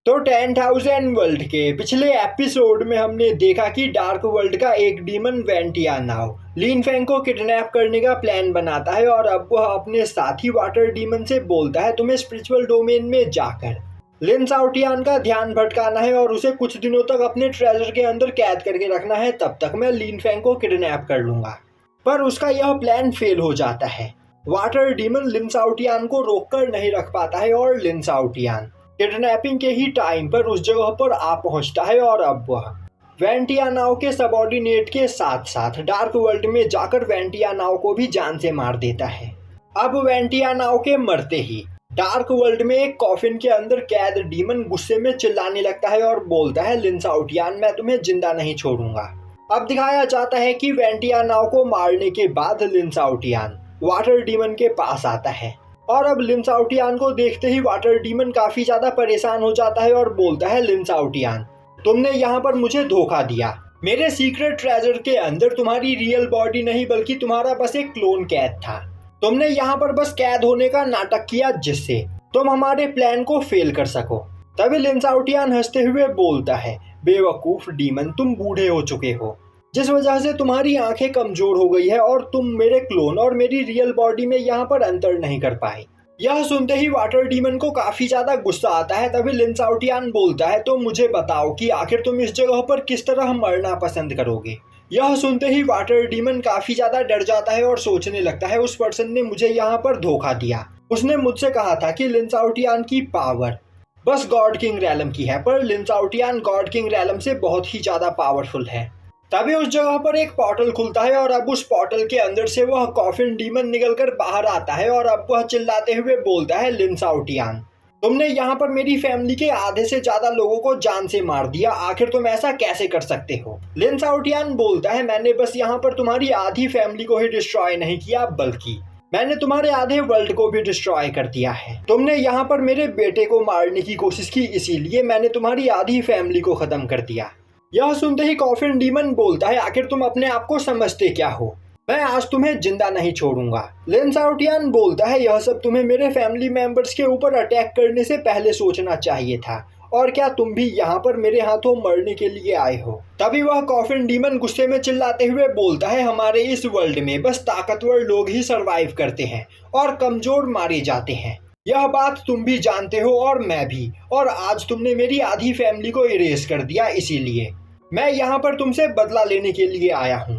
तो 10,000 वर्ल्ड के पिछले एपिसोड में हमने देखा कि डार्क वर्ल्ड का एक डीमन वेंटिया नाउ लिन फेंग को किडनैप करने का प्लान बनाता है और अब वह अपने साथी वाटर डीमन से बोलता है तुम्हें स्पिरिचुअल डोमेन में जाकर लिन साउटियान का ध्यान भटकाना है और उसे कुछ दिनों तक अपने ट्रेजर के अंदर कैद करके रखना है, तब तक मैं लिन फेंग को किडनैप कर लूंगा। पर उसका यह प्लान फेल हो जाता है। वाटर डीमन लिन साउटियान को रोककर नहीं रख पाता है और लिन साउटियान किडनैपिंग के ही टाइम पर उस जगह पर आ पहुंचता है और अब वह वेंटिया नाव के सबऑर्डिनेट के साथ साथ डार्क वर्ल्ड में जाकर वेंटिया नाव को भी जान से मार देता है। अब वेंटिया नाव के मरते ही डार्क वर्ल्ड में एक कॉफिन के अंदर कैद डीमन गुस्से में चिल्लाने लगता है और बोलता है लिन साउटियान मैं तुम्हें जिंदा नहीं छोड़ूंगा। अब दिखाया जाता है कि वेंटिया नाव को मारने के बाद लिन साउटियान वाटर डीमन के पास आता है और अब लिन साउटियान को देखते ही वाटर डीमन काफी ज्यादा परेशान हो जाता है और बोलता है लिन साउटियान तुमने यहाँ पर मुझे धोखा दिया। मेरे सीक्रेट ट्रेजर के अंदर तुम्हारी रियल बॉडी नहीं बल्कि तुम्हारा बस एक क्लोन कैद था। तुमने यहाँ पर बस कैद होने का नाटक किया जिससे तुम हमारे प्लान को फेल कर सको। तभी लिन साउटियान हंसते हुए बोलता है बेवकूफ डीमन तुम बूढ़े हो चुके हो जिस वजह से तुम्हारी आंखें कमजोर हो गई है और तुम मेरे क्लोन और मेरी रियल बॉडी में यहाँ पर अंतर नहीं कर पाए। यह सुनते ही वाटर डीमन को काफी ज्यादा गुस्सा आता है। तभी लिन साउटियान बोलता है तो मुझे बताओ कि आखिर तुम इस जगह पर किस तरह मरना पसंद करोगे। यह सुनते ही वाटर डीमन काफी ज्यादा डर जाता है और सोचने लगता है उस पर्सन ने मुझे यहाँ पर धोखा दिया। उसने मुझसे कहा था कि लिन साउटियान की पावर बस गॉड किंग रैलम की है, पर लिन साउटियान गॉड किंग रैलम से बहुत ही ज्यादा पावरफुल है। तभी उस जगह पर एक पोर्टल खुलता है और अब उस पोर्टल के अंदर से वह कॉफिन डीमन निकलकर बाहर आता है और अब वह चिल्लाते हुए बोलता है लिन साउटियान तुमने यहाँ पर मेरी फैमिली के आधे से ज्यादा लोगों को जान से मार दिया, आखिर तुम ऐसा कैसे कर सकते हो। लिन साउटियान बोलता है मैंने बस यहाँ पर तुम्हारी आधी फैमिली को ही डिस्ट्रॉय नहीं किया बल्कि मैंने तुम्हारे आधे वर्ल्ड को भी डिस्ट्रॉय कर दिया है। तुमने यहाँ पर मेरे बेटे को मारने की कोशिश की इसीलिए मैंने तुम्हारी आधी फैमिली को खत्म कर दिया। यह सुनते ही कॉफिन डीमन बोलता है आखिर तुम अपने आप को समझते क्या हो, मैं आज तुम्हें जिंदा नहीं छोड़ूंगा। लिन साउटियान बोलता है यह सब तुम्हें मेरे फैमिली मेंबर्स के ऊपर अटैक करने से पहले सोचना चाहिए था, और क्या तुम भी यहाँ पर मेरे हाथों मरने के लिए आए हो। तभी वह कॉफिन डीमन गुस्से में चिल्लाते हुए बोलता है हमारे इस वर्ल्ड में बस ताकतवर लोग ही सरवाइव करते हैं और कमजोर मारे जाते हैं। यह बात तुम भी जानते हो और मैं भी, और आज तुमने मेरी आधी फैमिली को इरेज कर दिया, इसीलिए मैं यहाँ पर तुमसे बदला लेने के लिए आया हूँ,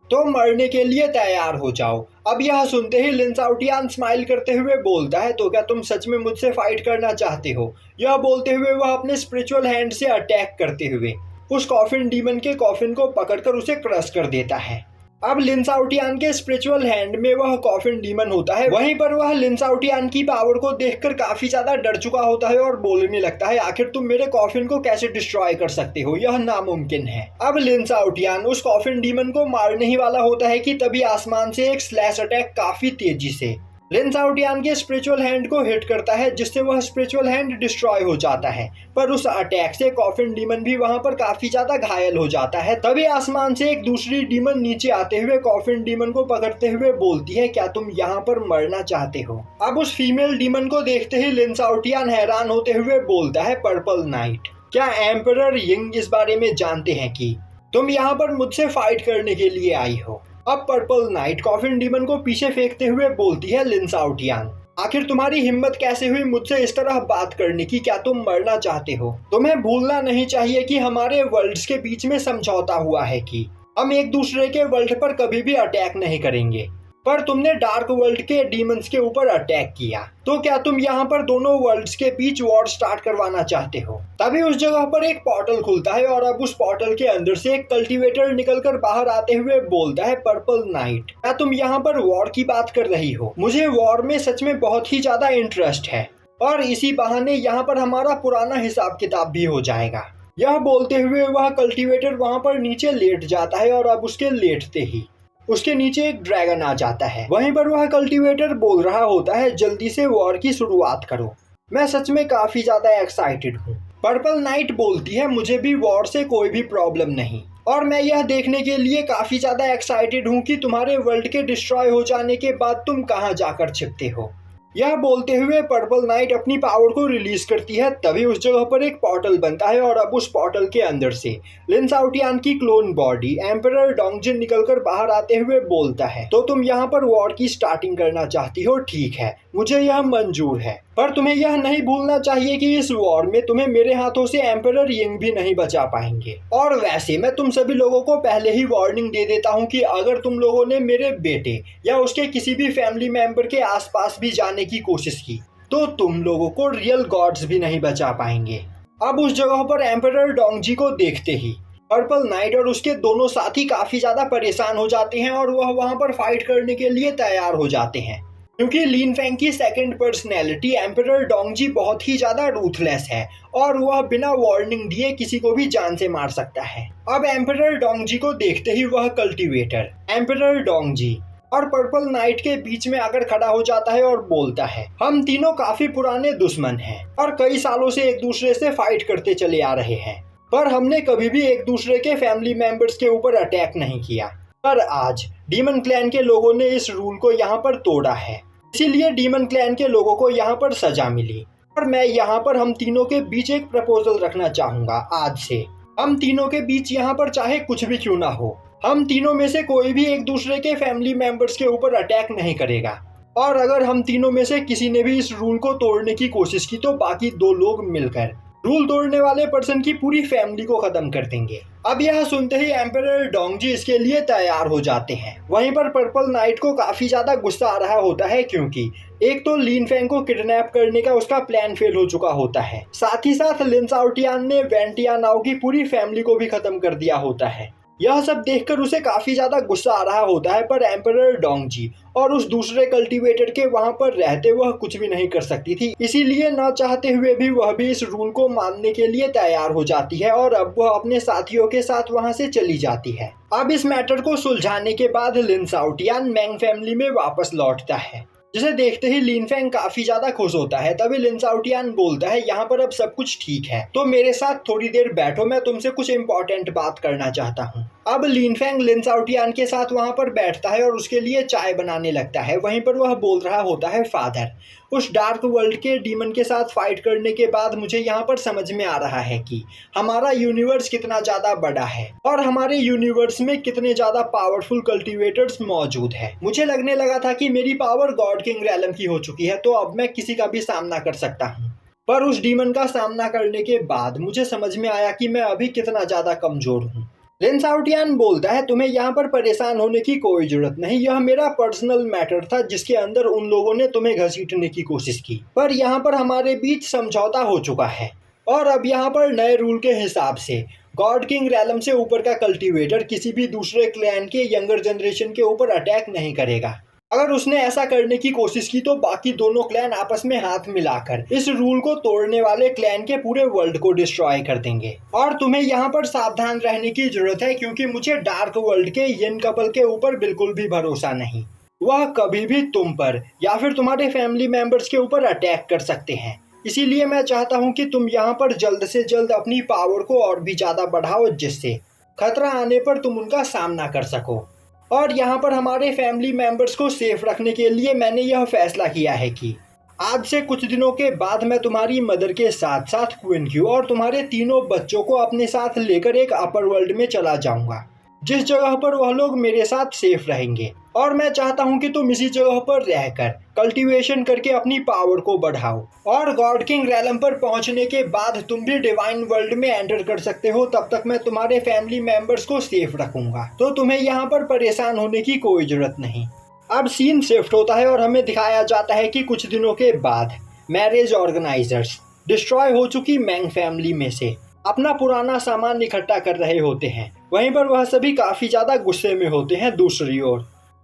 तो मरने के लिए तैयार हो जाओ। अब यह सुनते ही लिन साउटियान स्माइल करते हुए बोलता है तो क्या तुम सच में मुझसे फाइट करना चाहते हो। यह बोलते हुए वह अपने स्पिरिचुअल हैंड से अटैक करते हुए उस कॉफिन डीमन के कॉफिन को पकड़कर उसे क्रश कर देता है। अब लिन साउटियान के स्पिरिचुअल हैंड में वह कॉफिन डीमन होता है। वहीं पर वह लिन साउटियान की पावर को देखकर काफी ज्यादा डर चुका होता है और बोलने लगता है आखिर तुम मेरे कॉफिन को कैसे डिस्ट्रॉय कर सकते हो, यह नामुमकिन है। अब लिन साउटियान उस कॉफिन डीमन को मारने ही वाला होता है कि तभी आसमान से एक स्लैश अटैक काफी तेजी से लिन साउटियान के स्पिरिचुअल हैंड को हिट करता है जिससे वह स्पिरिचुअल हैंड डिस्ट्रॉय हो जाता है। पर उस अटैक से कॉफिन डीमन भी वहां पर काफी ज्यादा घायल हो जाता है। तभी आसमान से एक दूसरी डीमन नीचे आते हुए कॉफिन डीमन को पकड़ते हुए बोलती है क्या तुम यहाँ पर मरना चाहते हो। अब उस फीमेल डीमन को देखते ही लिन साउटियान हैरान होते हुए बोलता है पर्पल नाइट क्या एम्परर यिंग इस बारे में जानते हैं कि तुम यहाँ पर मुझसे फाइट करने के लिए आई हो। अब पर्पल नाइट कॉफिन डीमन को पीछे फेंकते हुए बोलती है लिन साउटियान आखिर तुम्हारी हिम्मत कैसे हुई मुझसे इस तरह बात करने की, क्या तुम मरना चाहते हो। तुम्हें भूलना नहीं चाहिए कि हमारे वर्ल्ड्स के बीच में समझौता हुआ है कि हम एक दूसरे के वर्ल्ड पर कभी भी अटैक नहीं करेंगे, पर तुमने डार्क वर्ल्ड के डीमंस के ऊपर अटैक किया, तो क्या तुम यहाँ पर दोनों वर्ल्ड्स के बीच वॉर स्टार्ट करवाना चाहते हो। तभी उस जगह पर एक पोर्टल खुलता है और अब उस पोर्टल के अंदर से एक कल्टीवेटर निकलकर बाहर आते हुए बोलता है पर्पल नाइट क्या तुम यहाँ पर वॉर की बात कर रही हो। मुझे वॉर में सच में बहुत ही ज्यादा इंटरेस्ट है और इसी बहाने यहाँ पर हमारा पुराना हिसाब किताब भी हो जाएगा। यह बोलते हुए वह कल्टीवेटर वहाँ पर नीचे लेट जाता है और अब उसके लेटते ही उसके नीचे एक ड्रैगन आ जाता है। वहीं पर वह कल्टीवेटर बोल रहा होता है जल्दी से वॉर की शुरुआत करो, मैं सच में काफी ज्यादा एक्साइटेड हूँ। पर्पल नाइट बोलती है मुझे भी वॉर से कोई भी प्रॉब्लम नहीं, और मैं यह देखने के लिए काफी ज्यादा एक्साइटेड हूँ कि तुम्हारे वर्ल्ड के डिस्ट्रॉय हो जाने के बाद तुम कहाँ जाकर छिपते हो। यह बोलते हुए पर्पल नाइट अपनी पावर को रिलीज करती है। तभी उस जगह पर एक पोर्टल बनता है और अब उस पोर्टल के अंदर से लिन शाओटियान की क्लोन बॉडी एम्परर डोंगजिन निकलकर बाहर आते हुए बोलता है, तो तुम यहाँ पर वॉर की स्टार्टिंग करना चाहती हो, ठीक है, मुझे यह मंजूर है, पर तुम्हें यह नहीं भूलना चाहिए कि इस वॉर में तुम्हें मेरे हाथों से एम्परर यिंग भी नहीं बचा पाएंगे। और वैसे मैं तुम सभी लोगों को पहले ही वार्निंग दे देता हूँ कि अगर तुम लोगों ने मेरे बेटे या उसके किसी भी फैमिली मेंबर के आसपास भी जाने की कोशिश की तो तुम लोगों को रियल गॉड्स भी नहीं बचा पाएंगे। अब उस जगह पर एम्परर डोंगजी को देखते ही पर्पल नाइट और उसके दोनों साथी काफी ज्यादा परेशान हो जाते हैं और वह वहां पर फाइट करने के लिए तैयार हो जाते हैं, क्योंकि लिन फेंग की सेकंड पर्सनैलिटी एम्परर डोंगजी बहुत ही ज्यादा रूथलेस है और वह बिना वार्निंग दिए किसी को भी जान से मार सकता है। अब एम्परर डोंगजी को देखते ही वह कल्टीवेटर एम्परर डोंगजी और पर्पल नाइट के बीच में आकर खड़ा हो जाता है और बोलता है, हम तीनों काफी पुराने दुश्मन हैं और कई सालों से एक दूसरे से फाइट करते चले आ रहे हैं, पर हमने कभी भी एक दूसरे के फैमिली मेंबर्स के ऊपर अटैक नहीं किया। पर आज डीमन क्लैन के लोगों ने इस रूल को यहाँ पर तोड़ा है, इसीलिए डीमन क्लैन के लोगों को यहाँ पर सजा मिली। और मैं यहाँ पर हम तीनों के बीच एक प्रपोजल रखना चाहूंगा। आज से हम तीनों के बीच यहाँ पर चाहे कुछ भी क्यों ना हो, हम तीनों में से कोई भी एक दूसरे के फैमिली मेंबर्स के ऊपर अटैक नहीं करेगा, और अगर हम तीनों में से किसी ने भी इस रूल को तोड़ने की कोशिश की तो बाकी दो लोग मिलकर रूल तोड़ने वाले पर्सन की पूरी फैमिली को खत्म कर देंगे। अब यह सुनते ही एम्परर डोंगजी इसके लिए तैयार हो जाते हैं। वहीं पर पर्पल नाइट को काफी ज्यादा गुस्सा आ रहा होता है, क्योंकि एक तो लिन फेंग को किडनैप करने का उसका प्लान फेल हो चुका होता है, साथ ही साथ लिन शाओटियान ने वेंटियानाओ की पूरी फैमिली को भी खत्म कर दिया होता है। यह सब देखकर उसे काफी ज्यादा गुस्सा आ रहा होता है, पर एम्परर डोंगजी और उस दूसरे कल्टीवेटर के वहां पर रहते वह कुछ भी नहीं कर सकती थी, इसीलिए न चाहते हुए भी वह भी इस रूल को मानने के लिए तैयार हो जाती है और अब वह अपने साथियों के साथ वहां से चली जाती है। अब इस मैटर को सुलझाने के बाद लिन शाओटियान मैंग फैमिली में वापस लौटता है, जिसे देखते ही लिन फेंग काफी ज्यादा खुश होता है। तभी लिन शाओटियान बोलता है, यहाँ पर अब सब कुछ ठीक है, तो मेरे साथ थोड़ी देर बैठो, मैं तुमसे कुछ इंपॉर्टेंट बात करना चाहता हूँ। अब लिन फेंग लिन शाओटियान के साथ वहाँ पर बैठता है और उसके लिए चाय बनाने लगता है। वहीं पर वह बोल रहा होता है, फादर, उस डार्क वर्ल्ड के डीमन के साथ फाइट करने के बाद मुझे यहाँ पर समझ में आ रहा है कि हमारा यूनिवर्स कितना ज्यादा बड़ा है और हमारे यूनिवर्स में कितने ज्यादा पावरफुल कल्टीवेटर्स मौजूद है। मुझे लगने लगा था कि मेरी पावर गॉड किंग रैलम की हो चुकी है, तो अब मैं किसी का भी सामना कर सकता हूँ, पर उस डीमन का सामना करने के बाद मुझे समझ में आया कि मैं अभी कितना ज्यादा कमजोर हूँ। लिन शाओटियान बोलता है, तुम्हें यहाँ पर परेशान होने की कोई जरूरत नहीं, यह मेरा पर्सनल मैटर था जिसके अंदर उन लोगों ने तुम्हें घसीटने की कोशिश की, पर यहाँ पर हमारे बीच समझौता हो चुका है और अब यहाँ पर नए रूल के हिसाब से गॉड किंग रैलम से ऊपर का कल्टीवेटर किसी भी दूसरे क्लैन के यंगर जनरेशन के ऊपर अटैक नहीं करेगा। अगर उसने ऐसा करने की कोशिश की तो बाकी दोनों क्लैन आपस में हाथ मिलाकर इस रूल को तोड़ने वाले क्लैन के पूरे वर्ल्ड को डिस्ट्रॉय कर देंगे। और तुम्हें यहाँ पर सावधान रहने की जरूरत है, क्योंकि मुझे डार्क वर्ल्ड के यिन कपल के ऊपर बिल्कुल भी भरोसा नहीं। वह कभी भी तुम पर या फिर तुम्हारे फैमिली मेंबर्स के ऊपर अटैक कर सकते हैं, इसीलिए मैं चाहता हूँ कि तुम यहाँ पर जल्द से जल्द अपनी पावर को और भी ज्यादा बढ़ाओ, जिससे खतरा आने पर तुम उनका सामना कर सको। और यहाँ पर हमारे फैमिली मेंबर्स को सेफ रखने के लिए मैंने यह फैसला किया है कि आज से कुछ दिनों के बाद मैं तुम्हारी मदर के साथ साथ क्वीन क्यू और तुम्हारे तीनों बच्चों को अपने साथ लेकर एक अपर वर्ल्ड में चला जाऊंगा, जिस जगह पर वह लोग मेरे साथ सेफ रहेंगे। और मैं चाहता हूं कि तुम इसी जगह पर रहकर कल्टीवेशन करके अपनी पावर को बढ़ाओ और गॉड किंग रैलम पर पहुंचने के बाद तुम भी डिवाइन वर्ल्ड में एंटर कर सकते हो। तब तक मैं तुम्हारे फैमिली मेंबर्स को सेफ रखूंगा, तो तुम्हें यहाँ पर परेशान होने की कोई जरूरत नहीं। अब सीन शिफ्ट होता है और हमें दिखाया जाता है कि कुछ दिनों के बाद मैरिज ऑर्गेनाइजर्स डिस्ट्रॉय हो चुकी मैंग फैमिली में से अपना पुराना सामान इकट्ठा कर रहे होते हैं। वहीं पर वह सभी काफी ज्यादा गुस्से में होते हैं। दूसरी ओर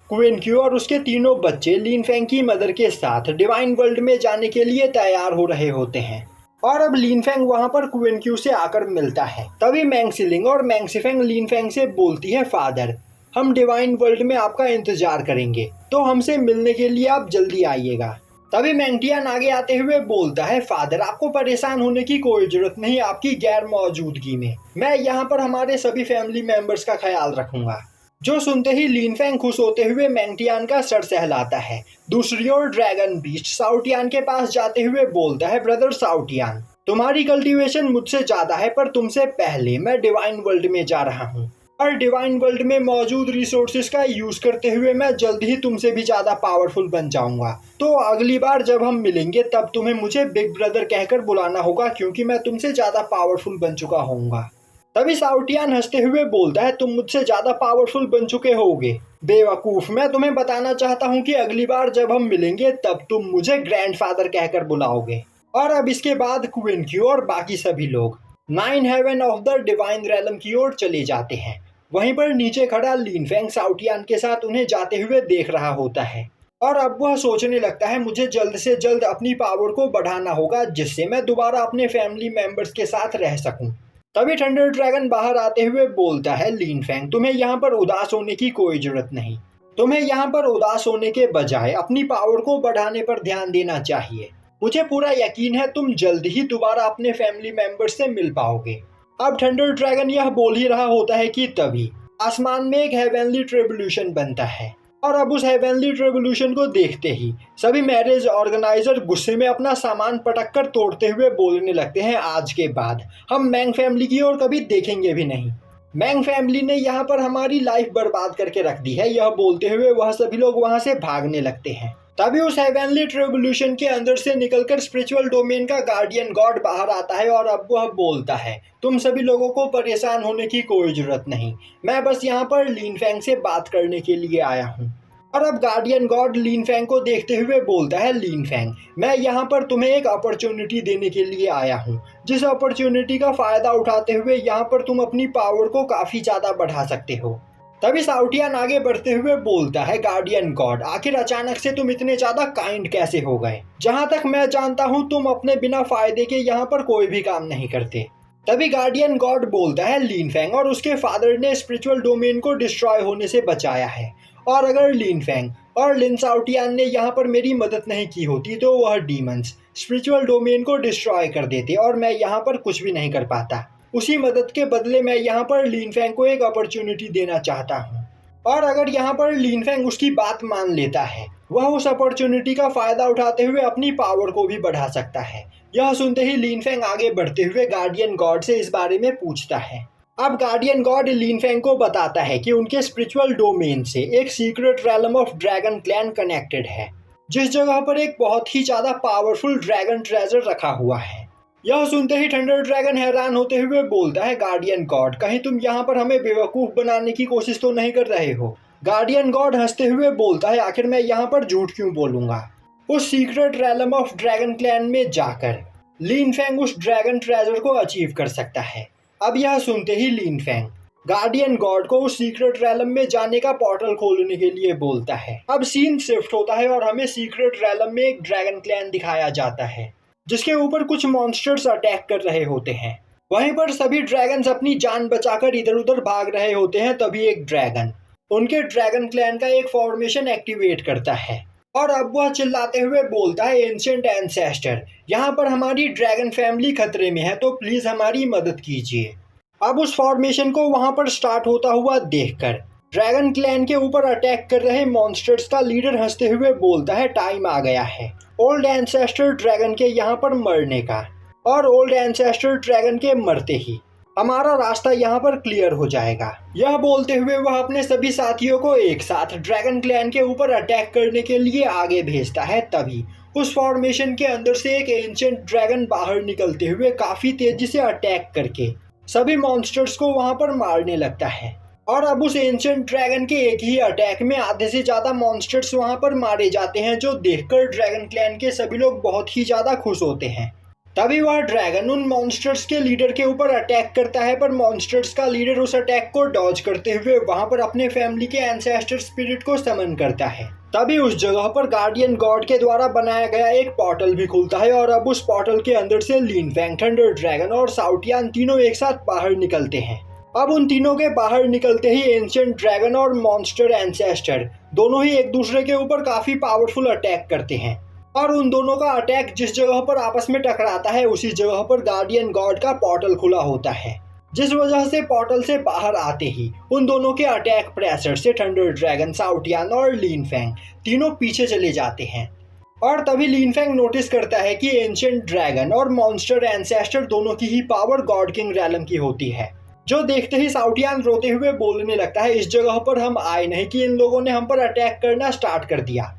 क्वीन क्यू और उसके तीनों बच्चे लिन फेंग की मदर के साथ डिवाइन वर्ल्ड में जाने के लिए तैयार हो रहे होते हैं और अब लिन फेंग वहां पर क्वीन क्यू से आकर मिलता है। तभी मैंग सिलिंग और मैंग सिफेंग लिन फेंग से बोलती है, फादर, हम डिवाइन वर्ल्ड में आपका इंतजार करेंगे, तो हमसे मिलने के लिए आप जल्दी आइएगा। तभी मैंगटियान आगे आते हुए बोलता है, फादर, आपको परेशान होने की कोई जरूरत नहीं, आपकी गैर मौजूदगी में मैं यहाँ पर हमारे सभी फैमिली मेंबर्स का ख्याल रखूंगा। जो सुनते ही लिनफेंग खुश होते हुए मैंगटियान का सर सहलाता है। दूसरी ओर ड्रैगन बीस्ट शाओटियान के पास जाते हुए बोलता है, ब्रदर शाओटियान, तुम्हारी कल्टीवेशन मुझसे ज्यादा है, पर तुमसे पहले मैं डिवाइन वर्ल्ड में जा रहा हूँ और डिवाइन वर्ल्ड में मौजूद रिसोर्सेज का यूज करते हुए मैं जल्द ही तुमसे भी ज्यादा पावरफुल बन जाऊंगा। तो अगली बार जब हम मिलेंगे तब तुम्हें मुझे बिग ब्रदर कहकर बुलाना होगा, क्योंकि मैं तुमसे ज्यादा पावरफुल बन चुका होऊंगा। तभी शाओटियान हंसते हुए बोलता है, तुम मुझसे ज्यादा पावरफुल बन चुके होगे। बेवकूफ, मैं तुम्हें बताना चाहता हूँ कि अगली बार जब हम मिलेंगे तब तुम मुझे ग्रैंडफादर कहकर बुलाओगे। और अब इसके बाद क्वीन की और बाकी सभी लोग 9 haven of the divine realm की ओर चले जाते हैं। वहीं पर नीचे खड़ा लिनफेंग शाओटियान के साथ उन्हें जाते हुए देख रहा होता है और अब वह सोचने लगता है, मुझे जल्द से जल्द अपनी पावर को बढ़ाना होगा जिससे मैं दोबारा अपने फैमिली मेंबर्स के साथ रह सकूं। तभी थंडर ड्रैगन बाहर आते हुए बोलता है, लिनफेंग, तुम्हें यहाँ पर उदास होने की कोई जरूरत नहीं। तुम्हें यहाँ पर उदास होने के बजाय अपनी पावर को बढ़ाने पर ध्यान देना चाहिए। मुझे पूरा यकीन है तुम जल्द ही दोबारा अपने फैमिली मेंबर्स से मिल पाओगे। अब थंडर ड्रैगन यह बोल ही रहा होता है कि तभी आसमान में एक हेवनली ट्रिब्यूलेशन बनता है और अब उस हेवनली ट्रिब्यूलेशन को देखते ही सभी मैरिज ऑर्गेनाइजर गुस्से में अपना सामान पटक कर तोड़ते हुए बोलने लगते हैं, आज के बाद हम मैंग फैमिली की ओर कभी देखेंगे भी नहीं। मैंग फैमिली ने यहाँ पर हमारी लाइफ बर्बाद करके रख दी है। यह बोलते हुए वह सभी लोग वहाँ से भागने लगते हैं। तभी उस हेवनली ट्रिब्यूलेशन के अंदर से निकलकर स्पिरिचुअल डोमेन का गार्डियन गॉड बाहर आता है और अब वह बोलता है, तुम सभी लोगों को परेशान होने की कोई जरूरत नहीं, मैं बस यहाँ पर लिनफेंग से बात करने के लिए आया हूँ। और अब गार्डियन गॉड लिनफेंग को देखते हुए बोलता है, लिनफेंग, मैं यहाँ पर तुम्हें एक अपॉर्चुनिटी देने के लिए आया हूँ, जिस अपॉर्चुनिटी का फायदा उठाते हुए यहाँ पर तुम अपनी पावर को काफी ज्यादा बढ़ा सकते हो। तभी शाओटियान आगे बढ़ते हुए बोलता है, गार्डियन गॉड, आखिर अचानक से तुम इतने ज्यादा काइंड कैसे हो गए? जहां तक मैं जानता हूं तुम अपने बिना फायदे के यहाँ पर कोई भी काम नहीं करते। तभी गार्डियन गॉड बोलता है, लिनफेंग और उसके फादर ने स्पिरिचुअल डोमेन को डिस्ट्रॉय होने से बचाया है, और अगर लिनफेंग और लिन शाओटियान ने यहाँ पर मेरी मदद नहीं की होती तो वह डीमंस स्पिरिचुअल डोमेन को डिस्ट्रॉय कर देते और मैं यहाँ पर कुछ भी नहीं कर पाता। उसी मदद के बदले मैं यहाँ पर लिनफेंग को एक अपॉर्चुनिटी देना चाहता हूँ, और अगर यहाँ पर लिनफेंग उसकी बात मान लेता है वह उस अपॉर्चुनिटी का फायदा उठाते हुए अपनी पावर को भी बढ़ा सकता है। यह सुनते ही लिनफेंग आगे बढ़ते हुए गार्डियन गॉड से इस बारे में पूछता है। अब गार्डियन गॉड लिनफेंग को बताता है कि उनके स्पिरिचुअल डोमेन से एक secret realm of dragon clan connected है, जिस जगह पर एक बहुत ही ज्यादा पावरफुल ड्रैगन ट्रेजर रखा हुआ है। यह सुनते ही थंडर ड्रैगन हैरान होते हुए बोलता है, गार्डियन गॉड, कहीं तुम यहाँ पर हमें बेवकूफ बनाने की कोशिश तो नहीं कर रहे हो? गार्डियन गॉड हंसते हुए बोलता है, आखिर मैं यहाँ पर झूठ क्यों बोलूंगा? उस secret realm of dragon clan में जाकर लिनफेंग उस ड्रैगन ट्रेजर को अचीव कर सकता है। अब यह सुनते ही लिनफेंग गार्डियन गॉड को उस सीक्रेट रैलम में जाने का पोर्टल खोलने के लिए बोलता है। अब सीन शिफ्ट होता है और हमें सीक्रेट रैलम में एक ड्रैगन क्लैन दिखाया जाता है, जिसके ऊपर कुछ मॉन्स्टर्स अटैक कर रहे होते हैं। वहीं पर सभी ड्रैगन्स अपनी जान बचाकर इधर उधर भाग रहे होते हैं। तभी एक ड्रैगन उनके ड्रैगन क्लैन का एक फॉर्मेशन एक्टिवेट करता है और अब वह चिल्लाते हुए बोलता है, एंशिएंट एंसेस्टर, यहाँ पर हमारी ड्रैगन फैमिली खतरे में है, तो प्लीज हमारी मदद कीजिए। अब उस फॉर्मेशन को वहां पर स्टार्ट होता हुआ देखकर ड्रैगन क्लैन के ऊपर अटैक कर रहे मॉन्स्टर्स का लीडर हंसते हुए बोलता है, टाइम आ गया है ओल्ड एंसेस्टर ड्रैगन के यहाँ पर मरने का, और ओल्ड एंसेस्टर ड्रैगन के मरते ही हमारा रास्ता यहाँ पर क्लियर हो जाएगा। यह बोलते हुए वह अपने सभी साथियों को एक साथ ड्रैगन क्लैन के ऊपर अटैक करने के लिए आगे भेजता है। तभी उस फॉर्मेशन के अंदर से एक एंशिएंट ड्रैगन बाहर निकलते हुए काफी तेजी से अटैक करके सभी मॉन्स्टर्स को वहां पर मारने लगता है, और अब उस एंशिएंट ड्रैगन के एक ही अटैक में आधे से ज्यादा मॉन्स्टर्स वहां पर मारे जाते हैं, जो देखकर ड्रैगन क्लैन के सभी लोग बहुत ही ज्यादा खुश होते हैं। तभी वह ड्रैगन उन मॉन्स्टर्स के लीडर के ऊपर अटैक करता है, पर मॉन्स्टर्स का लीडर उस अटैक को डॉज करते हुए वहां पर अपने फैमिली के एंसेस्टर स्पिरिट को समन करता है। तभी उस जगह पर गार्डियन गॉड के द्वारा बनाया गया एक पोर्टल भी खुलता है और अब उस पोर्टल के अंदर से लिनफेंग, थंडर ड्रैगन और शाओटियान तीनों एक साथ बाहर निकलते हैं। अब उन तीनों के बाहर निकलते ही एंशिएंट ड्रैगन और मॉन्स्टर एंसेस्टर दोनों ही एक दूसरे के ऊपर काफी पावरफुल अटैक करते हैं, और उन दोनों का अटैक जिस जगह पर आपस में टकराता है उसी जगह पर गार्डियन गॉड का पोर्टल खुला होता है। जिस वजह से पोर्टल से बाहर आते ही उन दोनों के अटैक प्रेशर से थंडर ड्रैगन, शाओटियान और लिन फेंग तीनों पीछे चले जाते हैं। और तभी लिन फेंग नोटिस करता है कि एंशिएंट ड्रैगन और मॉन्स्टर एंसेस्टर दोनों की ही पावर गॉड किंग रैलम की होती है। जो देखते ही शाओटियान रोते हुए बोलने लगता है, इस जगह पर हम आए नहीं कि इन लोगों ने हम पर अटैक करना स्टार्ट कर दिया।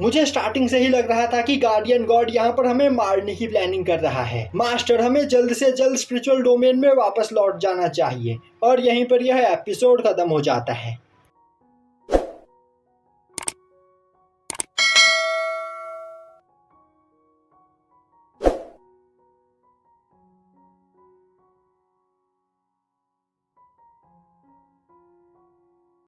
मुझे स्टार्टिंग से ही लग रहा था कि गार्डियन गॉड यहाँ पर हमें मारने की प्लानिंग कर रहा है। मास्टर, हमें जल्द से जल्द स्पिरिचुअल डोमेन में वापस लौट जाना चाहिए। और यहीं पर यह एपिसोड खत्म हो जाता है।